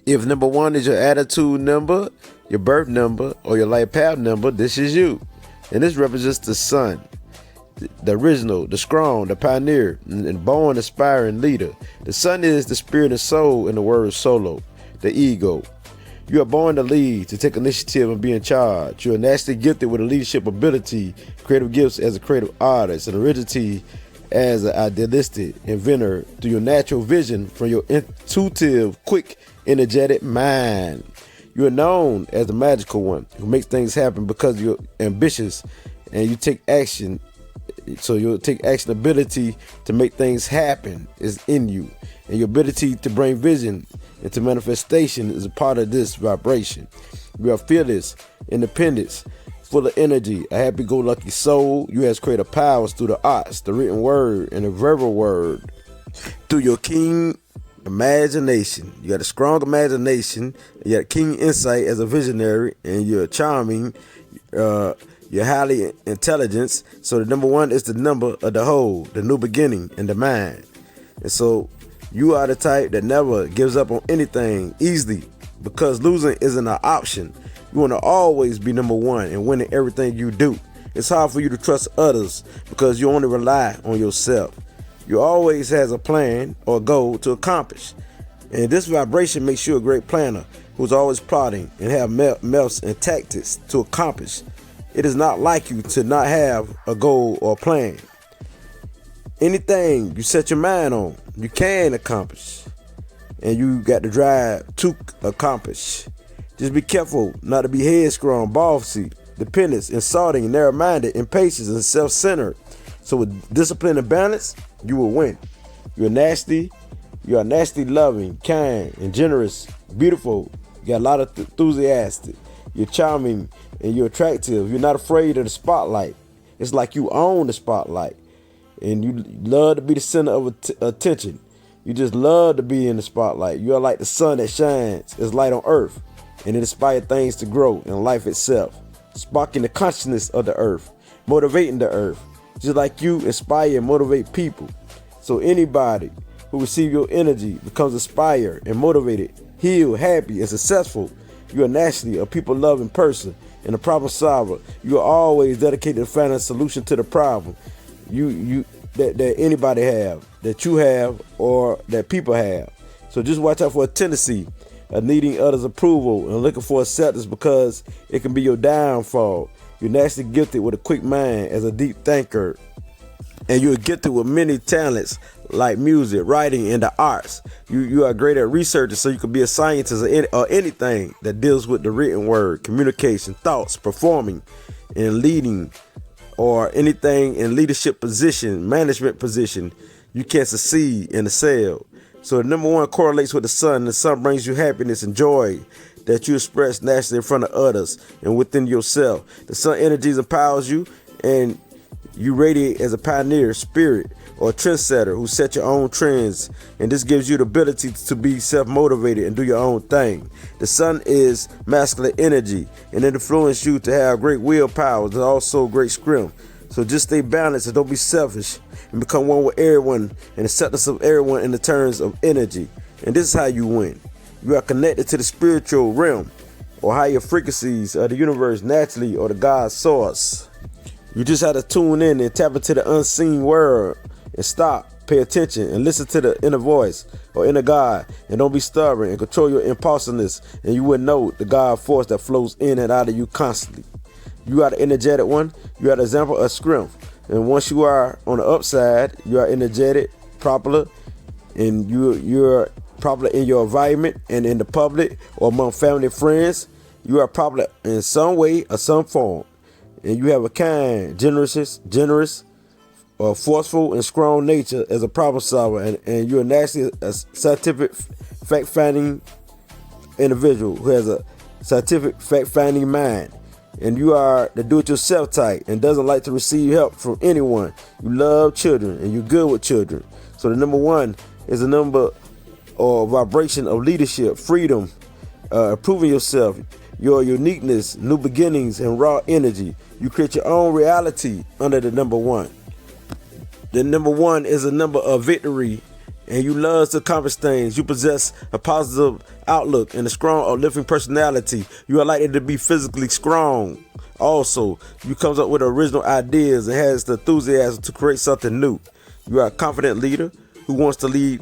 If number one is your attitude number, your birth number, or your life path number, this is you. And this represents the sun, the original, the strong, the pioneer, and born aspiring leader. The sun is the spirit and soul in the word solo, the ego. You are born to lead, to take initiative and be in charge. You are naturally gifted with a leadership ability, creative gifts as a creative artist, and originality as an idealistic inventor through your natural vision from your intuitive, quick, energetic mind. You are known as the magical one who makes things happen because you're ambitious and you take action. So your take action ability to make things happen is in you. And your ability to bring vision into manifestation is a part of this vibration. You are fearless, independent, full of energy, a happy-go-lucky soul. You have creative powers through the arts, the written word, and the verbal word. Through your keen imagination. You got a strong imagination. You got keen insight as a visionary, and you're charming. You're highly intelligent. So the number one is the number of the whole, the new beginning, and the mind. And so you are the type that never gives up on anything easily because losing isn't an option. You want to always be number one and winning everything you do. It's hard for you to trust others because you only rely on yourself. You always has a plan or goal to accomplish. And this vibration makes you a great planner who's always plotting and have methods and tactics to accomplish. It is not like you to not have a goal or plan. Anything you set your mind on, you can accomplish. And you got the drive to accomplish. Just be careful not to be headstrong, bossy, dependent, insulting, narrow-minded, impatient, and self-centered. So with discipline and balance, you will win. You are nasty loving, kind, and generous, beautiful. You got a lot of enthusiastic. You're charming and you're attractive. You're not afraid of the spotlight. It's like you own the spotlight. And you love to be the center of attention. You just love to be in the spotlight. You are like the sun that shines. It's light on earth. And it inspires things to grow in life itself. Sparking the consciousness of the earth. Motivating the earth. Just like you inspire and motivate people. So anybody who receives your energy becomes inspired and motivated, healed, happy, and successful. You are naturally a people-loving person and a problem solver. You are always dedicated to finding a solution to the problem that anybody have, that you have, or that people have. So just watch out for a tendency of needing others' approval and looking for acceptance because it can be your downfall. You're naturally gifted with a quick mind as a deep thinker, and you're gifted with many talents like music, writing, and the arts. You are great at researching, so you can be a scientist or anything that deals with the written word, communication, thoughts, performing, and leading, or anything in leadership position, management position. You can succeed and excel. So the number one correlates with the sun. The sun brings you happiness and joy that you express naturally in front of others and within yourself. The sun energies empowers you, and you radiate as a pioneer, spirit, or a trendsetter who set your own trends. And this gives you the ability to be self-motivated and do your own thing. The sun is masculine energy, and it influences you to have great willpower and also great strength. So just stay balanced and don't be selfish, and become one with everyone and acceptance of everyone in the terms of energy. And this is how you win. You are connected to the spiritual realm or higher frequencies of the universe naturally, or the God source. You just have to tune in and tap into the unseen world and stop, pay attention, and listen to the inner voice or inner God. And don't be stubborn and control your impulsiveness, and you will know the God force that flows in and out of you constantly. You are the energetic one. You are the example of strength. And once you are on the upside, you are energetic, popular, and you're popular in your environment and in the public or among family and friends. You are popular in some way or some form. And you have a kind, generous, forceful, and strong nature as a problem solver. And you're naturally a scientific, fact-finding individual who has a scientific, fact-finding mind. And you are the do-it-yourself type and doesn't like to receive help from anyone. You love children and you're good with children. So the number one is a number or vibration of leadership, freedom, improving yourself, your uniqueness, new beginnings, and raw energy. You create your own reality under the number one. The number one is a number of victory and you love to accomplish things. You possess a positive outlook and a strong, uplifting personality. You are likely to be physically strong. Also, you comes up with original ideas and has the enthusiasm to create something new. You are a confident leader who wants to leave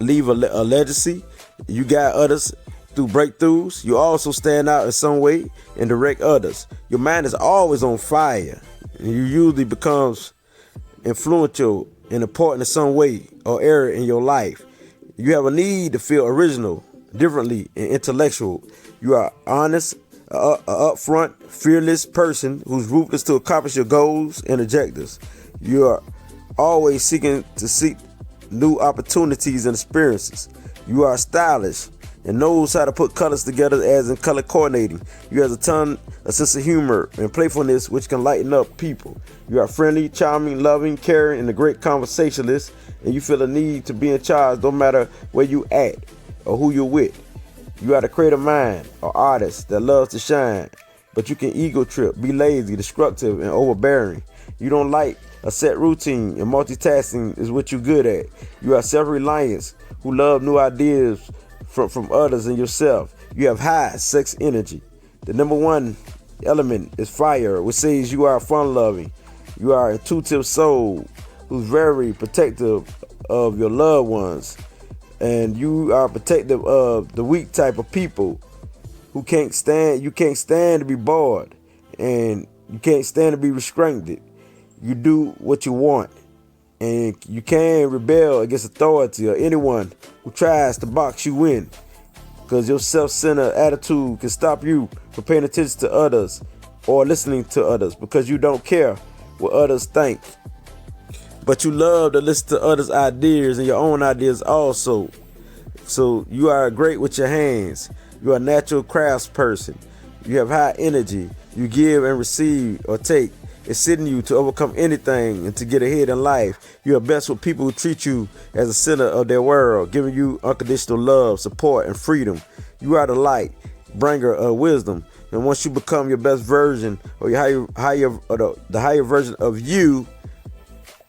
a legacy. You guide others through breakthroughs. You also stand out in some way and direct others. Your mind is always on fire, and you usually becomes influential and important in some way or area in your life. You have a need to feel original, differently, and intellectual. You are honest, a upfront, fearless person who's ruthless to accomplish your goals and objectives. You are always seeking to seek new opportunities and experiences. You are stylish and knows how to put colors together, as in color coordinating. You have a sense of humor and playfulness which can lighten up people. You are friendly, charming, loving, caring, and a great conversationalist, and you feel a need to be in charge no matter where you at or who you're with. You are the creative mind or artist that loves to shine, but you can ego trip, be lazy, destructive, and overbearing. You don't like a set routine, and multitasking is what you're good at. You are self-reliant who love new ideas from others and yourself. You have high sex energy. The number one element is fire, which says you are fun-loving. You are an intuitive soul who's very protective of your loved ones. And you are protective of the weak type of people who you can't stand to be bored, and you can't stand to be restrained. You do what you want, and you can rebel against authority or anyone who tries to box you in, because your self-centered attitude can stop you from paying attention to others or listening to others, because you don't care what others think. But you love to listen to others' ideas and your own ideas also. So you are great with your hands. You are a natural craftsperson. You have high energy. You give and receive or take. It's in you to overcome anything and to get ahead in life. You are best with people who treat you as the center of their world, giving you unconditional love, support, and freedom. You are the light bringer of wisdom. And once you become your best version, or the higher version of you,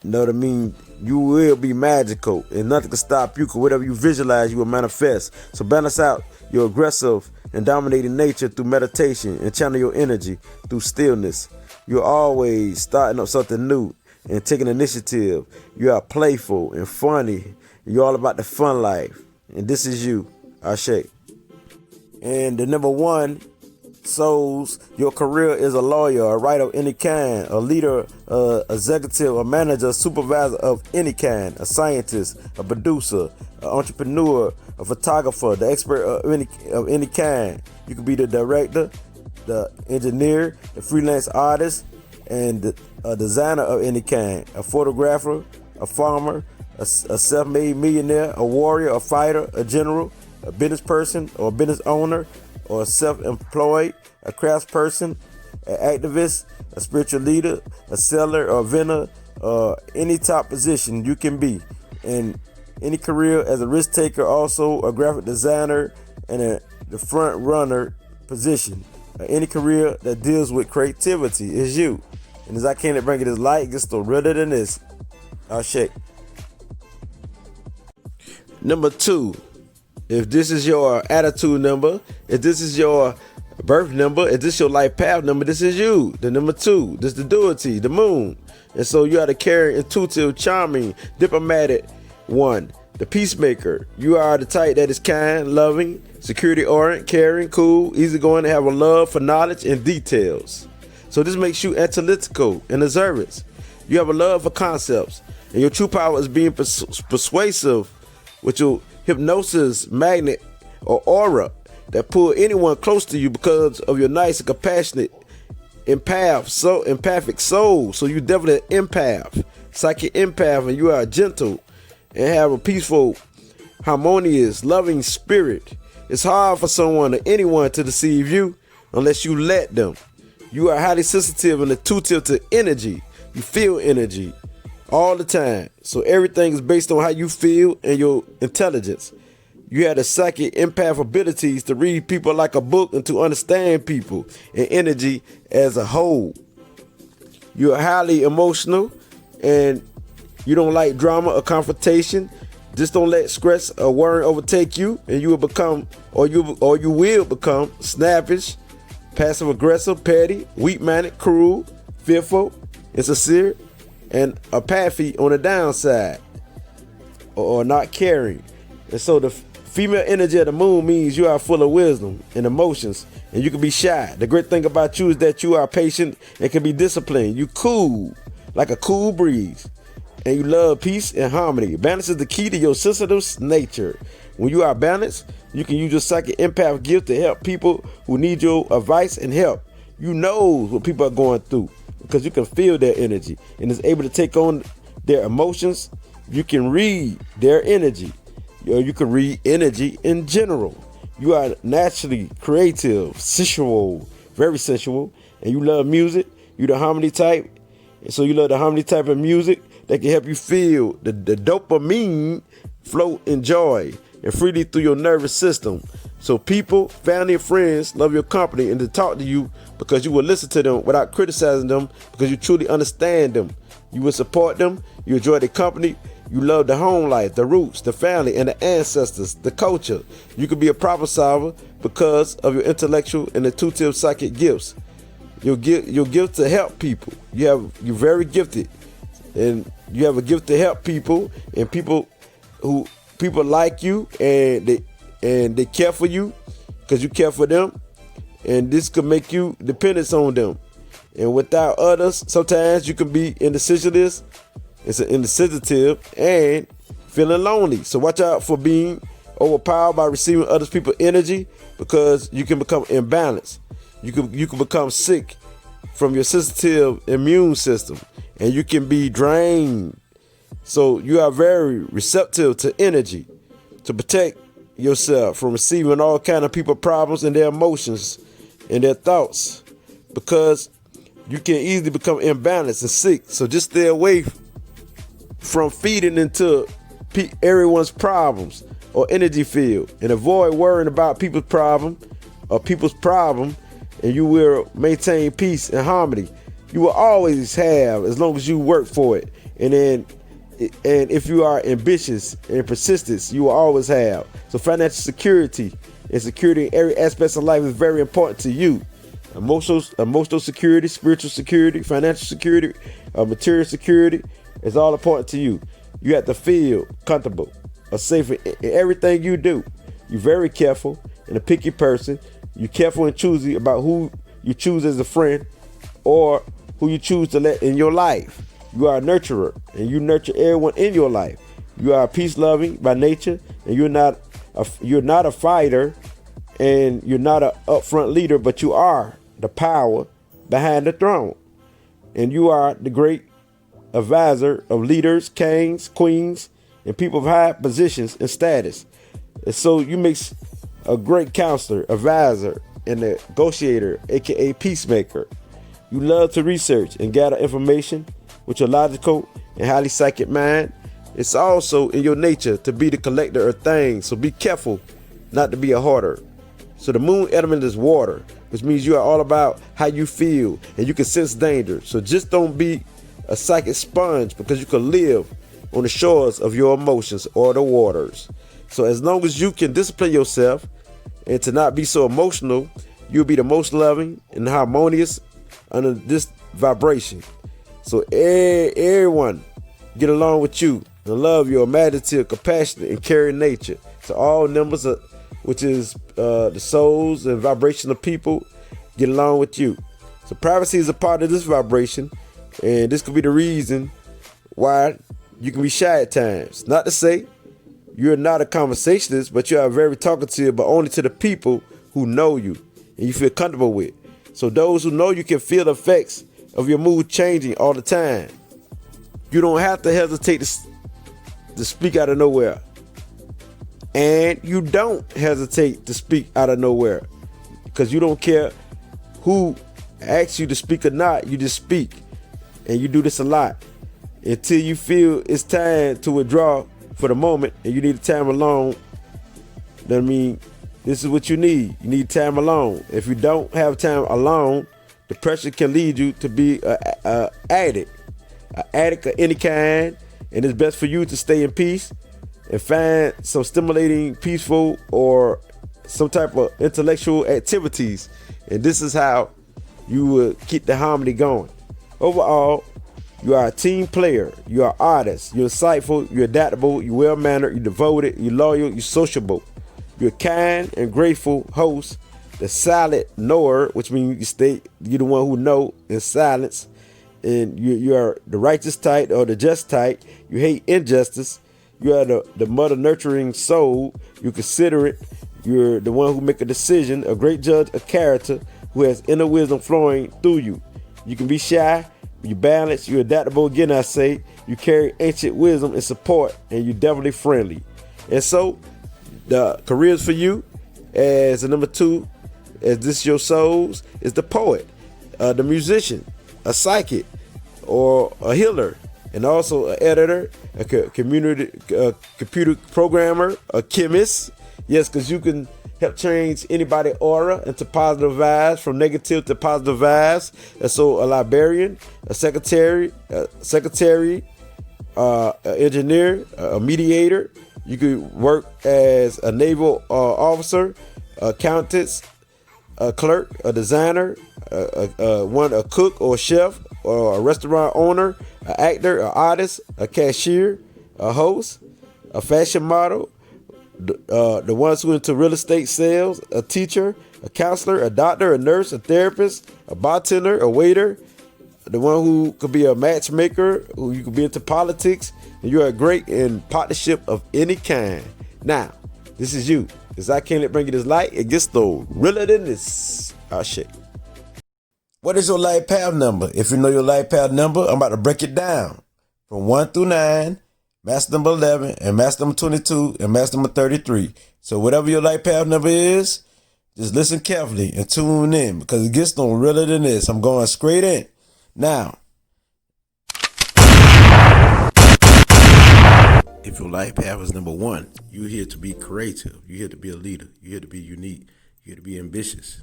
know what I mean, you will be magical, and nothing can stop you, because whatever you visualize, you will manifest. So balance out your aggressive and dominating nature through meditation, and channel your energy through stillness. You're always starting up something new and taking initiative. You are playful and funny. You're all about the fun life. And this is you, Ashe. And the number one souls, your career is a lawyer, a writer of any kind, a leader, executive, a manager, a supervisor of any kind, a scientist, a producer, an entrepreneur, a photographer, the expert of any kind. You could be the director, the engineer, the freelance artist, and a designer of any kind, a photographer, a farmer, a self-made millionaire, a warrior, a fighter, a general, a business person or a business owner, or a self-employed, a craftsperson, an activist, a spiritual leader, a seller or vendor, or any top position you can be in any career, as a risk taker, also a graphic designer, and the front runner position. Any career that deals with creativity is you. And as I can't bring it as light, it gets no realer than this. I'll shake. Number 2, if this is your attitude number, if this is your birth number, if this is your life path number, this is you. The number 2, this is the duality, the moon. And so you are the caring, intuitive, charming, diplomatic one, the peacemaker. You are the type that is kind, loving, security-oriented, caring, cool, easygoing, and have a love for knowledge and details. So this makes you analytical and observant. You have a love for concepts, and your true power is being persuasive with your hypnosis magnet or aura that pull anyone close to you because of your nice and compassionate empathic soul. So you definitely an empath, psychic empath, and you are gentle and have a peaceful, harmonious, loving spirit. It's hard for someone or anyone to deceive you unless you let them. You are highly sensitive and intuitive to energy. You feel energy all the time. So everything is based on how you feel and your intelligence. You have the psychic empath abilities to read people like a book and to understand people and energy as a whole. You are highly emotional and you don't like drama or confrontation. Just don't let stress or worry overtake you, and you will become, or you will become snappish, passive aggressive, petty, weak-minded, cruel, fearful, insincere, and apathy on the downside, or not caring. And so the female energy of the moon means you are full of wisdom and emotions, and you can be shy. The great thing about you is that you are patient and can be disciplined. You cool, like a cool breeze, and you love peace and harmony. Balance is the key to your sensitive nature. When you are balanced, you can use your psychic empath gift to help people who need your advice and help. You know what people are going through because you can feel their energy and is able to take on their emotions. You can read their energy. Or you can read energy in general. You are naturally creative, sensual, very sensual, and you love music. You're the harmony type, and so you love the harmony type of music that can help you feel the dopamine flow in joy and freely through your nervous system. So people, family, and friends love your company and to talk to you because you will listen to them without criticizing them because you truly understand them. You will support them. You enjoy their company. You love the home life, the roots, the family, and the ancestors, the culture. You can be a problem solver because of your intellectual and intuitive psychic gifts. Your gift to help people. You're very gifted, and you have a gift to help people, and people like you, and they care for you because you care for them, and this could make you dependent on them. And without others, sometimes you can be indecisive. It's an insensitive and feeling lonely. So watch out for being overpowered by receiving other people's energy because you can become imbalanced. You can become sick from your sensitive immune system, and you can be drained. So you are very receptive to energy to protect yourself from receiving all kind of people problems and their emotions and their thoughts because you can easily become imbalanced and sick. So just stay away from feeding into everyone's problems or energy field, and avoid worrying about people's problem, and you will maintain peace and harmony. You will always have, as long as you work for it. And if you are ambitious and persistent, you will always have. So financial security and security in every aspect of life is very important to you. Emotional security, spiritual security, financial security, material security is all important to you. You have to feel comfortable or safe in everything you do. You're very careful and a picky person. You're careful and choosy about who you choose as a friend or who you choose to let in your life. You are a nurturer, and you nurture everyone in your life. You are peace-loving by nature, and you're not a fighter, and you're not an upfront leader, but you are the power behind the throne. And you are the great advisor of leaders, kings, queens, and people of high positions and status. And so you make a great counselor, advisor, and negotiator, aka peacemaker. You love to research and gather information with your logical and highly psychic mind. It's also in your nature to be the collector of things, so be careful not to be a hoarder. So the moon element is water, which means you are all about how you feel and you can sense danger. So just don't be a psychic sponge because you can live on the shores of your emotions or the waters. So as long as you can discipline yourself and to not be so emotional, you'll be the most loving and harmonious under this vibration. So everyone get along with you and love your imaginative, compassionate, and caring nature. So all numbers, which is the souls and vibration of people, get along with you. So privacy is a part of this vibration, and this could be the reason why you can be shy at times. Not to say you're not a conversationalist, but you are very talkative, but only to the people who know you and you feel comfortable with. So those who know you can feel the effects of your mood changing all the time. You don't have to hesitate to speak out of nowhere. And you don't hesitate to speak out of nowhere because you don't care who asks you to speak or not. You just speak, and you do this a lot until you feel it's time to withdraw for the moment and you need time alone. That means this is what you need. You need time alone. If you don't have time alone, the pressure can lead you to be an addict of any kind, and it's best for you to stay in peace and find some stimulating, peaceful, or some type of intellectual activities. And this is how you will keep the harmony going. Overall, you are a team player. You are artist. You're insightful. You're adaptable. You're well-mannered. You're devoted. You're loyal. You're sociable. You're kind and grateful host. The silent knower, which means you're the one who know in silence. And you are the righteous type or the just type. You hate injustice. You are the mother nurturing soul. You're considerate. You're the one who make a decision, a great judge of character who has inner wisdom flowing through you. You can be shy, you're balanced, you're adaptable. Again, I say, you carry ancient wisdom and support, and you're definitely friendly. And so, the careers for you as a number 2, as this is your souls, is the poet, the musician, a psychic, or a healer, and also an editor, a computer programmer, a chemist. Yes, because you can help change anybody's aura into positive vibes, from negative to positive vibes. And so a librarian, a secretary, an engineer, a mediator. You could work as a naval officer, accountant, a clerk, a designer, a cook or chef, or a restaurant owner, an actor, an artist, a cashier, a host, a fashion model, the ones who into real estate sales, a teacher, a counselor, a doctor, a nurse, a therapist, a bartender, a waiter, the one who could be a matchmaker, who you could be into politics, and you are great in partnership of any kind. Now, this is you. As I can't bring you this light, it gets though realer than this. Oh shit. What is your life path number? If you know your life path number, I'm about to break it down from 1 through 9. Master number 11, and master number 22, and master number 33. So whatever your life path number is, just listen carefully and tune in, because it gets no realer than this. I'm going straight in. Now, if your life path is number 1, you're here to be creative. You're here to be a leader. You're here to be unique. You're here to be ambitious.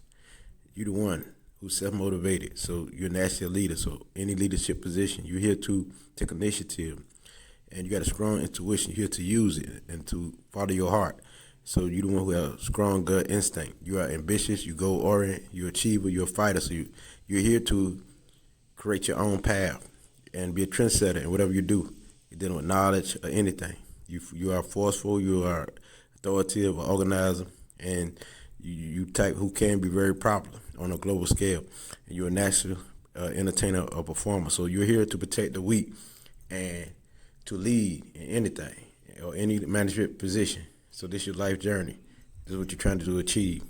You're the one who's self-motivated. So you're a national leader. So any leadership position, you're here to take initiative. And you got a strong intuition. You're here to use it and to follow your heart. So you're the one who has strong gut instinct. You are ambitious, you goal-oriented, you're an achiever, you're a fighter. So you're here to create your own path and be a trendsetter in whatever you do. You're dealing with knowledge or anything. You are forceful, you are authoritative or organizer, and you type who can be very popular on a global scale. And you're a national entertainer or performer. So you're here to protect the weak and to lead in anything or any management position. So this is your life journey. This is what you're trying to achieve.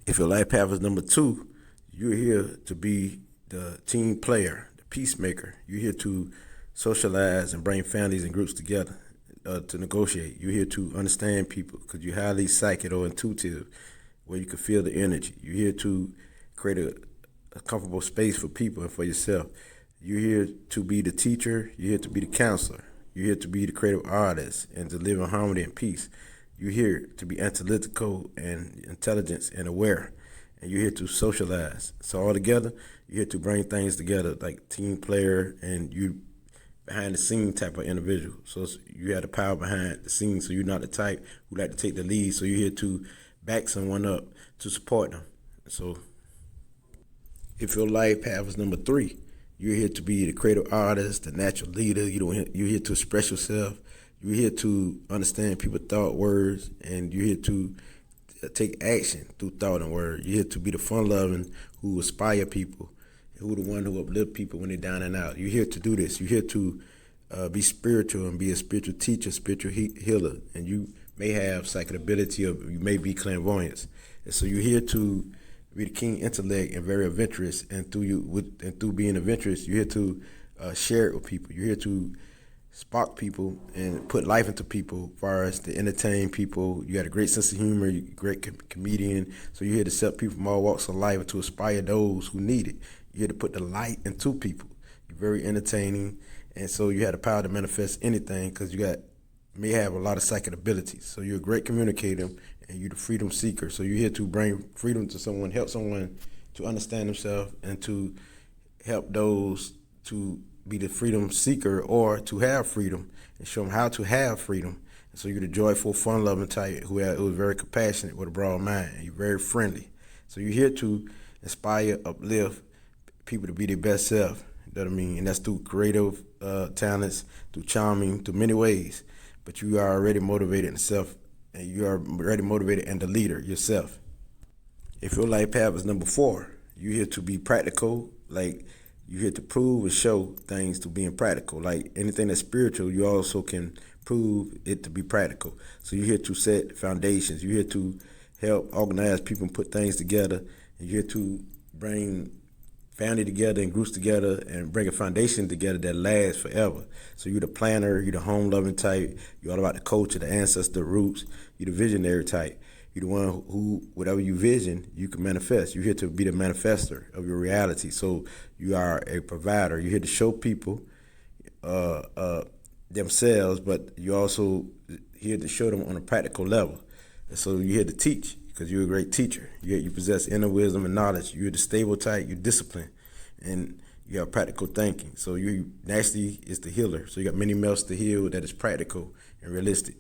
If your life path is number 2, you're here to be the team player, the peacemaker. You're here to socialize and bring families and groups together to negotiate. You're here to understand people because you're highly psychic or intuitive, where you can feel the energy. You're here to create a comfortable space for people and for yourself. You're here to be the teacher. You're here to be the counselor. You're here to be the creative artist and to live in harmony and peace. You're here to be analytical and intelligent and aware. And you're here to socialize. So all together, you're here to bring things together like team player, and you behind the scene type of individual. So you have the power behind the scenes. So you're not the type who like to take the lead. So you're here to back someone up, to support them. So if your life path is number 3, you're here to be the creative artist, the natural leader. You're here to express yourself. You're here to understand people's thought, words, and you're here to take action through thought and word. You're here to be the fun-loving who inspire people, who the one who uplift people when they're down and out. You're here to do this. You're here to be spiritual and be a spiritual teacher, spiritual healer, and you may have psychic ability, or you may be clairvoyance. And so you're here to be the keen intellect and very adventurous, and through being adventurous, you're here to share it with people. You're here to spark people and put life into people, as far as to entertain people. You got a great sense of humor. You're a great comedian. So you're here to set people from all walks of life and to inspire those who need it. You're here to put the light into people. You're very entertaining, and so you have the power to manifest anything because you may have a lot of psychic abilities. So you're a great communicator, and you're the freedom seeker. So you're here to bring freedom to someone, help someone to understand themselves, and to help those to be the freedom seeker or to have freedom, and show them how to have freedom. So you're the joyful, fun-loving type who's very compassionate with a broad mind. You're very friendly. So you're here to inspire, uplift people to be their best self. You know what I mean? And that's through creative talents, through charming, through many ways. But you are already motivated in self, and you are already motivated and the leader yourself. If your life path is number 4, you're here to be practical. Like, you're here to prove and show things to being practical. Like anything that's spiritual, you also can prove it to be practical. So you're here to set foundations. You're here to help organize people and put things together. And you're here to bring family together and groups together and bring a foundation together that lasts forever. So you're the planner, you're the home-loving type, you're all about the culture, the ancestor, the roots, you're the visionary type. You're the one who, whatever you vision, you can manifest. You're here to be the manifester of your reality. So you are a provider. You're here to show people themselves, but you're also here to show them on a practical level. And so you're here to teach because you're a great teacher. You possess inner wisdom and knowledge. You're the stable type. You're disciplined, and you have practical thinking. So you naturally is the healer. So you got many melts to heal that is practical and realistic.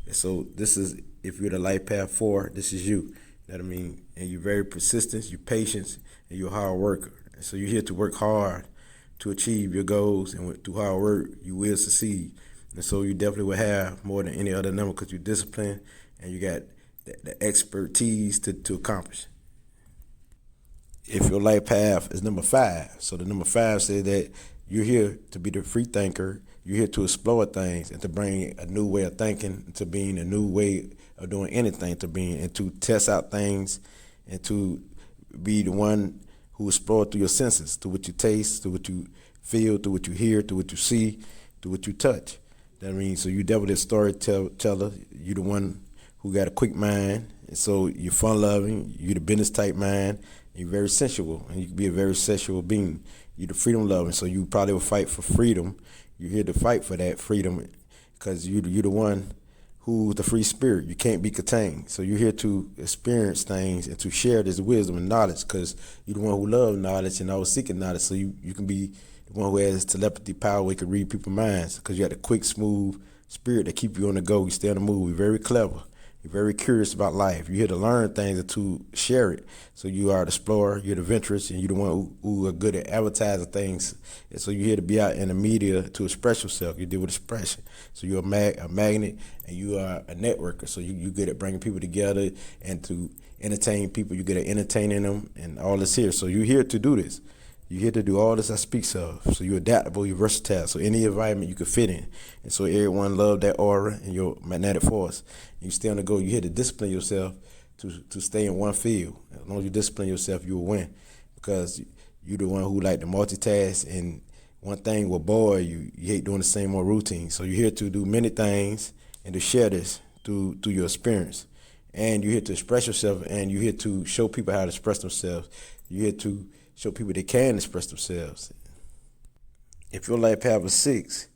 And so this is, if you're the life path 4, this is you. You know what I mean? And you're very persistent, you're patient, and you're a hard worker. And so you're here to work hard to achieve your goals, and through hard work, you will succeed. And so you definitely will have more than any other number because you're disciplined and you got the expertise to accomplish. If your life path is number 5, so the number 5 says that you're here to be the free thinker. You're here to explore things and to bring a new way of thinking to being, a new way of doing anything to being, and to test out things, and to be the one who explores through your senses, through what you taste, through what you feel, through what you hear, through what you see, through what you touch. That means, so you definitely a storyteller. You're the one who got a quick mind, and so you're fun-loving. You're the business type mind. You're very sensual, and you can be a very sensual being. You're the freedom-loving, so you probably will fight for freedom. You're here to fight for that freedom because you're the one who's the free spirit. You can't be contained. So you're here to experience things and to share this wisdom and knowledge because you're the one who loves knowledge and always seeking knowledge. So you can be the one who has telepathy power where you can read people's minds because you got a quick, smooth spirit that keep you on the go. You stay on the move. You're very clever. You're very curious about life. You're here to learn things and to share it. So you are the explorer, you're the adventurous, and you're the one who are good at advertising things. And so you're here to be out in the media to express yourself. You deal with expression. So you're a magnet, and you are a networker. So you're good at bringing people together and to entertain people. You're good at entertaining them, and all this here. So you're here to do this. You're here to do all this I speaks of. So you're adaptable, you're versatile. So any environment you can fit in. And so everyone love that aura and your magnetic force. And you stay on the go. You're here to discipline yourself to stay in one field. As long as you discipline yourself, you will win. Because you're the one who like to multitask, and one thing will bore you. You hate doing the same old routine. So you're here to do many things and to share this through your experience. And you're here to express yourself, and you're here to show people how to express themselves. You're here to show people they can express themselves. If your life path is 6,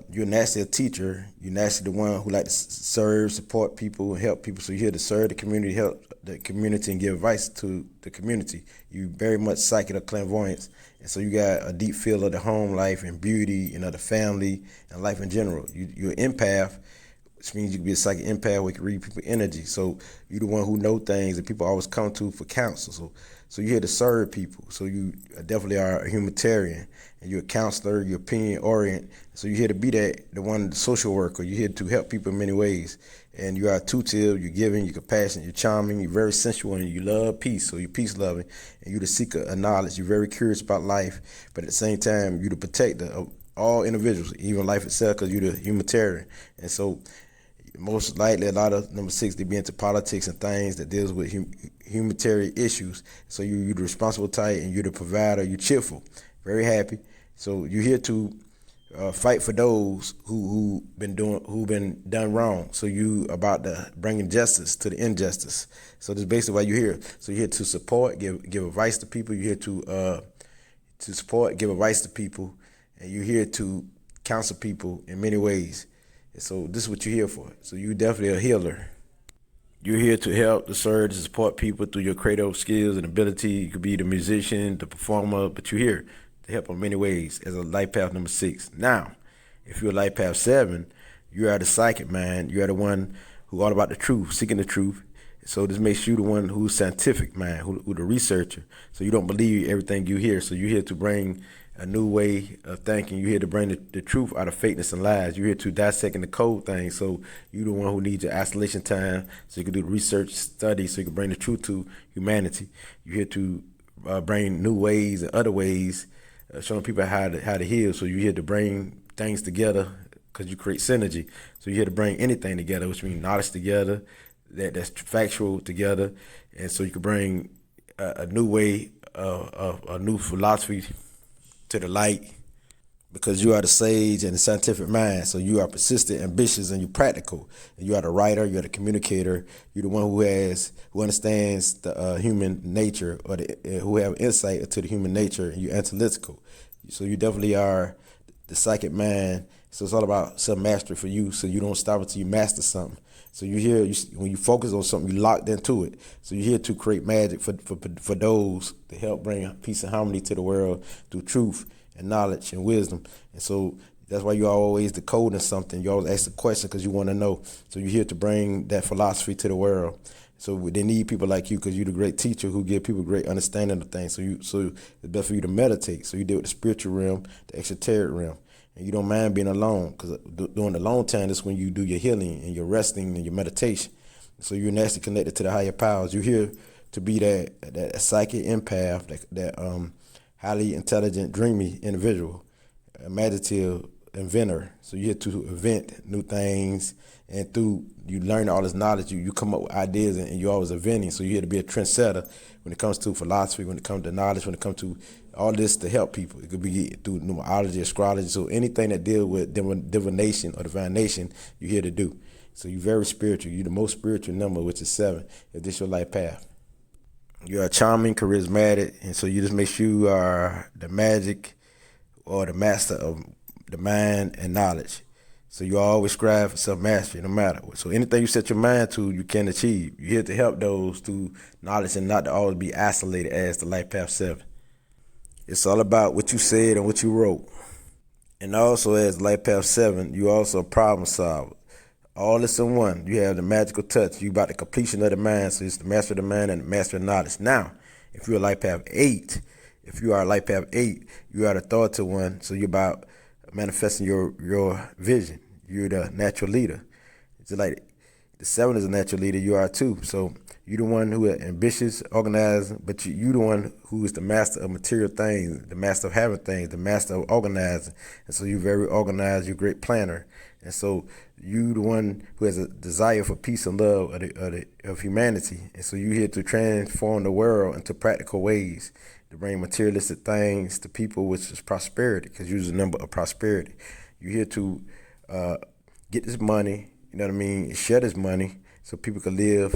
you're naturally a teacher. You're naturally the one who like to serve, support people, and help people. So you're here to serve the community, help the community, and give advice to the community. You very much psychic or clairvoyance. And so you got a deep feel of the home life and beauty and of the family and life in general. You're an empath, which means you can be a psychic empath where you can read people's energy. So you're the one who know things that people always come to for counsel. So you're here to serve people. So you definitely are a humanitarian, and you're a counselor, you're opinion oriented. So you're here to be the social worker. You're here to help people in many ways. And you are intuitive, you're giving, you're compassionate, you're charming, you're very sensual, and you love peace. So you're peace loving, and you're the seeker of knowledge. You're very curious about life, but at the same time, you're the protector of all individuals, even life itself, because you're the humanitarian. And so most likely a lot of number 6, they be into politics and things that deals with humanitarian issues. So you're the responsible type, and you're the provider. You're cheerful, very happy. So you're here to fight for those who've been done wrong. So you about to bringing justice to the injustice. So that's basically why you're here. So you're here to support, give advice to people. You're here to support, give advice to people, and you're here to counsel people in many ways. So this is what you're here for. So you're definitely a healer. You're here to help, to serve, to support people through your creative skills and ability. You could be the musician, the performer, but you're here to help in many ways as a life path number 6. Now, if you're a life path 7, You are the psychic, man. You are the one who all about the truth, seeking the truth. So this makes you the one who's scientific, man, who the researcher. So you don't believe everything you hear. So you're here to bring a new way of thinking. You're here to bring the truth out of fakeness and lies. You're here to dissect and decode things. So you're the one who needs your isolation time so you can do the research study so you can bring the truth to humanity. You're here to bring new ways and other ways, showing people how to heal. So you're here to bring things together because you create synergy. So you're here to bring anything together, which means knowledge together, that's factual together, and so you can bring a new way, a new philosophy to the light, because you are the sage and the scientific mind. So you are persistent, ambitious, and you're practical. And you are the writer, you're the communicator, you're the one who understands the human nature, or who have insight into the human nature, and you're analytical. So you definitely are the psychic mind. So it's all about self-mastery for you, so you don't stop until you master something. So you're here, when you focus on something, you're locked into it. So you're here to create magic for those to help bring peace and harmony to the world through truth and knowledge and wisdom. And so that's why you're always decoding something. You always ask a question because you want to know. So you're here to bring that philosophy to the world. So they need people like you because you're the great teacher who give people great understanding of things. So it's best for you to meditate. So you deal with the spiritual realm, the exoteric realm. And you don't mind being alone, because during the long time, that's when you do your healing and your resting and your meditation. So you're naturally connected to the higher powers. You're here to be that psychic empath, that highly intelligent, dreamy individual, imaginative inventor. So you're here to invent new things, and through you learn all this knowledge, you come up with ideas, and you're always inventing. So you're here to be a trendsetter when it comes to philosophy, when it comes to knowledge, when it comes to all this to help people. It could be through numerology, astrology, so anything that deals with divination or divination, you're here to do. So you're very spiritual. You're the most spiritual number, which is 7, if this is your life path. You are charming, charismatic, and so you just make sure you are the magic or the master of the mind and knowledge. So you always strive for self-mastery no matter what. So anything you set your mind to, you can achieve. You're here to help those through knowledge and not to always be isolated as the life path 7. It's all about what you said and what you wrote. And also as life path 7, you also a problem solver. All this in one. You have the magical touch. You about the completion of the mind. So it's the master of the mind and the master of knowledge. Now, if you're a life path 8, you are the authoritative one. So you're about manifesting your vision. You're the natural leader. It's like the 7 is a natural leader. You are too. So you're the one who is ambitious, organized, but you're the one who is the master of material things, the master of having things, the master of organizing. And so you're very organized. You're a great planner. And so you the one who has a desire for peace and love of humanity. And so you're here to transform the world into practical ways, to bring materialistic things to people, which is prosperity, because you're the number of prosperity. You're here to get this money, you know what I mean, share this money so people can live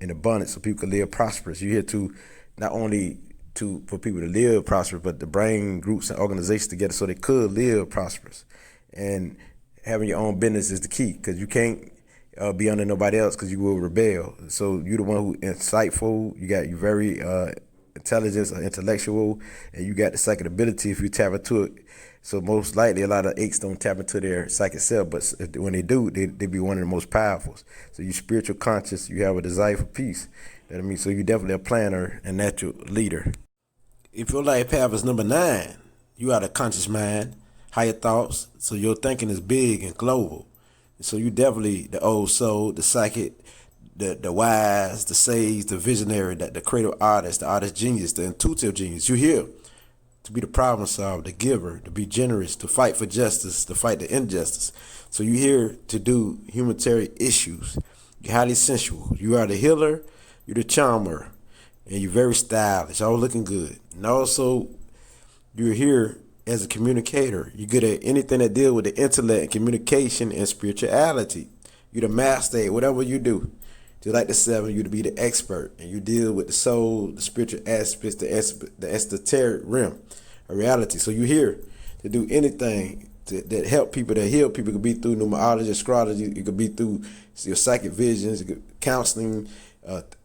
in abundance, so people can live prosperous. You're here to not only for people to live prosperous, but to bring groups and organizations together so they could live prosperous. And having your own business is the key, because you can't be under nobody else, because you will rebel. So you're the one who insightful. You very intelligence, intellectual, and you got the psychic ability if you tap into it. So most likely, a lot of 8s don't tap into their psychic self, but when they do, they be one of the most powerful. So you're spiritual conscious. You have a desire for peace. You know what I mean? So you're definitely a planner and natural leader. If your life path is number 9, you are the conscious mind, higher thoughts. So your thinking is big and global. So you definitely the old soul, the psychic, the wise, the sage, the visionary, the creative artist, the artist genius, the intuitive genius. You're here to be the problem solver, the giver, to be generous, to fight for justice, to fight the injustice. So you're here to do humanitarian issues. You're highly sensual. You are the healer, you're the charmer, and you're very stylish, all looking good. And also, you're here as a communicator. You're good at anything that deals with the intellect and communication and spirituality. You're the master at whatever you do. Just like the 7, you to be the expert, and you deal with the soul, the spiritual aspects, the esoteric realm of reality. So you're here to do anything that help people, that heal people. It could be through numerology, astrology. It could be through your psychic visions, counseling,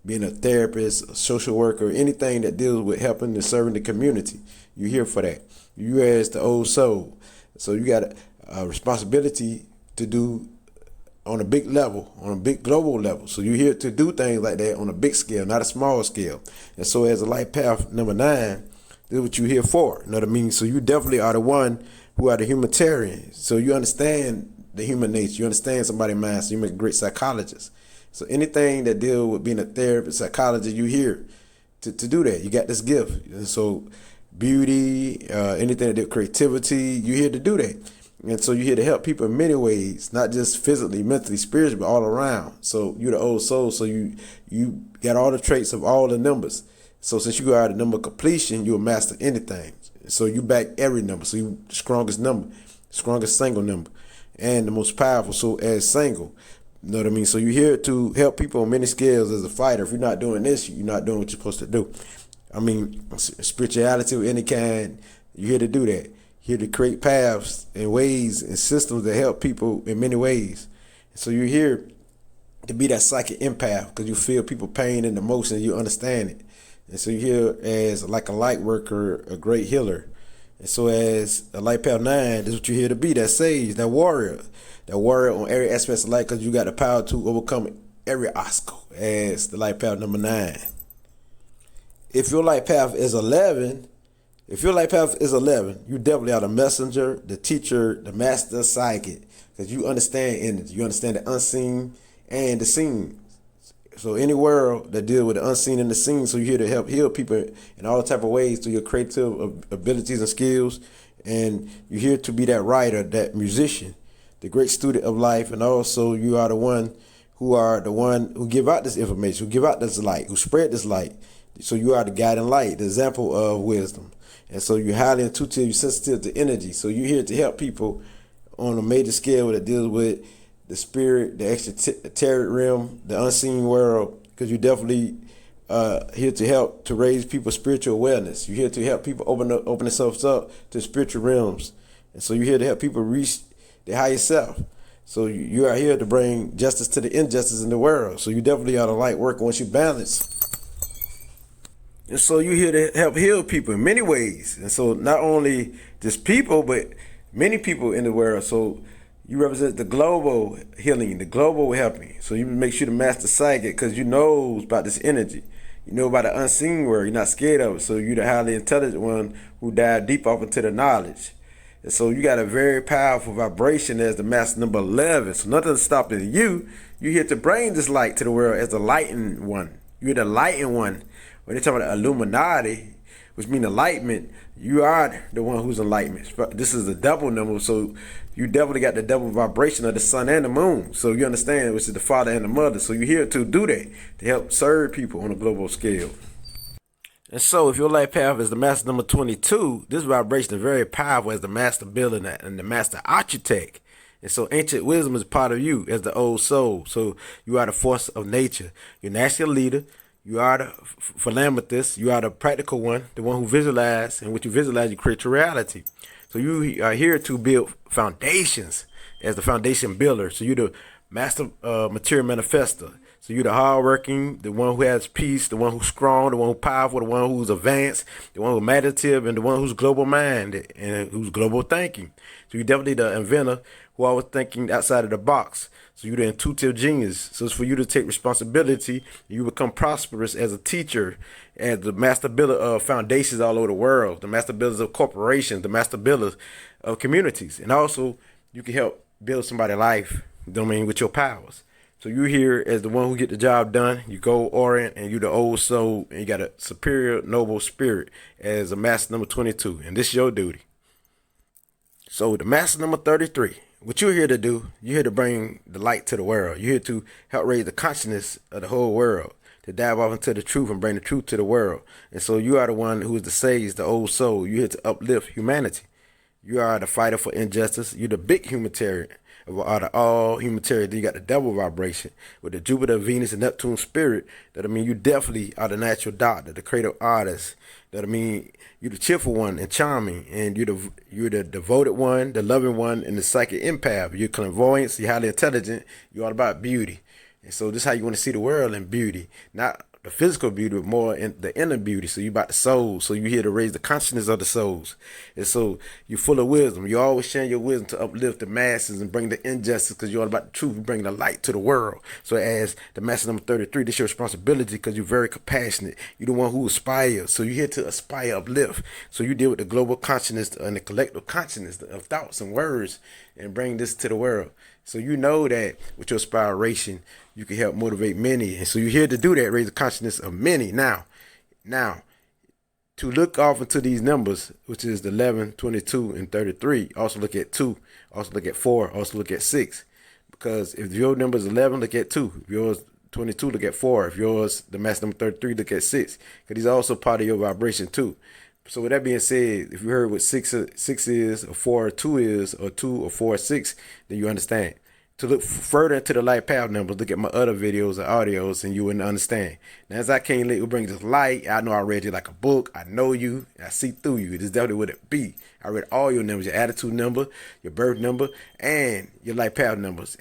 being a therapist, a social worker, anything that deals with helping and serving the community. You're here for that. You as the old soul. So you got a responsibility to do on a big level, on a big global level. So you're here to do things like that on a big scale, not a small scale. And so as a life path number 9, this is what you're here for. You know what I mean? So you definitely are the one who are the humanitarian. So you understand the human nature. You understand somebody's mind. So you make a great psychologist. So anything that deal with being a therapist, psychologist, you here to do that. You got this gift. And so beauty, anything that deal with creativity, you're here to do that. And so you're here to help people in many ways, not just physically, mentally, spiritually, but all around. So you're the old soul. So you got all the traits of all the numbers. So since you are the number of completion, you'll master anything. So you back every number. So you the strongest number, strongest single number, and the most powerful. So as single, you know what I mean? So you're here to help people on many scales as a fighter. If you're not doing this, you're not doing what you're supposed to do. I mean, spirituality of any kind, you're here to do that. Here to create paths and ways and systems that help people in many ways. So you're here to be that psychic empath because you feel people pain and emotion and you understand it. And so you're here as like a light worker, a great healer. And so as a light path 9, this is what you're here to be, that sage, that warrior on every aspect of life because you got the power to overcome every obstacle as the light path number 9. If your light path is 11, you definitely are the messenger, the teacher, the master psychic, because you understand energy. You understand the unseen and the seen. So any world that deal with the unseen and the seen, so you're here to help heal people in all type of ways through your creative abilities and skills. And you're here to be that writer, that musician, the great student of life. And also you are the one who give out this information, who give out this light, who spread this light. So you are the guiding light, the example of wisdom. And so you're highly intuitive, you're sensitive to energy. So you're here to help people on a major scale that deals with the spirit, the extraterrestrial realm, the unseen world, because you're definitely here to help to raise people's spiritual awareness. You're here to help people open themselves up to spiritual realms. And so you're here to help people reach their higher self. So you are here to bring justice to the injustice in the world. So you definitely are the light worker once you balance. And so you're here to help heal people in many ways. And so not only just people, but many people in the world. So you represent the global healing, the global helping. So you make sure to master psychic because you know about this energy. You know about the unseen world. You're not scared of it. So you're the highly intelligent one who dive deep off into the knowledge. And so you got a very powerful vibration as the master number 11. So nothing's stopping you. You're here to bring this light to the world as the lightened one. You're the lightened one. When they talk about Illuminati, which means enlightenment, you are the one who's enlightenment. This is a double number, so you definitely got the double vibration of the sun and the moon. So you understand, which is the father and the mother. So you're here to do that, to help serve people on a global scale. And so if your life path is the master number 22, this vibration is very powerful as the master builder and the master architect. And so ancient wisdom is part of you as the old soul. So you are the force of nature. You're a national leader. You are the philanthropist. You are the practical one, the one who visualizes, and what you visualize, you create your reality. So you are here to build foundations as the foundation builder. So you're the master material manifester. So you're the hardworking, the one who has peace, the one who's strong, the one who's powerful, the one who's advanced, the one who's meditative, and the one who's global minded and who's global thinking. So you're definitely the inventor who always thinking outside of the box. So you're the intuitive genius. So it's for you to take responsibility. You become prosperous as a teacher, as the master builder of foundations all over the world, the master builders of corporations, the master builders of communities. And also you can help build somebody's life, you know what I mean, with your powers. So you're here as the one who get the job done. You go orient and you're the old soul and you got a superior noble spirit as a master number 22. And this is your duty. So the master number 33. What you're here to do, you're here to bring the light to the world. You're here to help raise the consciousness of the whole world, to dive off into the truth and bring the truth to the world. And so you are the one who is the sage, the old soul. You're here to uplift humanity. You are the fighter for injustice. You're the big humanitarian. Out of all humanitarian, then you got the double vibration with the Jupiter, Venus, and Neptune spirit. That I mean, you definitely are the natural doctor, the creative artist. That I mean, you're the cheerful one and charming, and you're the devoted one, the loving one, and the psychic empath. You're clairvoyant, you're highly intelligent. You're all about beauty, and so this is how you want to see the world in beauty, not the physical beauty, but more in the inner beauty. So you about the soul. So you here to raise the consciousness of the souls. And so you're full of wisdom. You always sharing your wisdom to uplift the masses and bring the injustice, because you're all about the truth. You bring the light to the world. So as the master number 33, this is your responsibility, because you're very compassionate. You're the one who aspires. So you're here to aspire, uplift. So you deal with the global consciousness and the collective consciousness of thoughts and words and bring this to the world. So you know that with your inspiration, you can help motivate many. And so you're here to do that, raise the consciousness of many. Now, to look off into these numbers, which is the 11, 22, and 33, also look at 2, also look at 4, also look at 6. Because if your number is 11, look at 2. If yours 22, look at 4. If yours, the master number 33, look at 6. Because these are also part of your vibration too. So with that being said, if you heard what 6 is, or 4 or 2 is, or 2 or 4 or 6, then you understand. To look further into the light path numbers, look at my other videos or audios, and you wouldn't understand. Now, as I can't let you bring this light, I know I read you like a book. I know you. I see through you. This is definitely what it be. I read all your numbers, your attitude number, your birth number, and your light path numbers.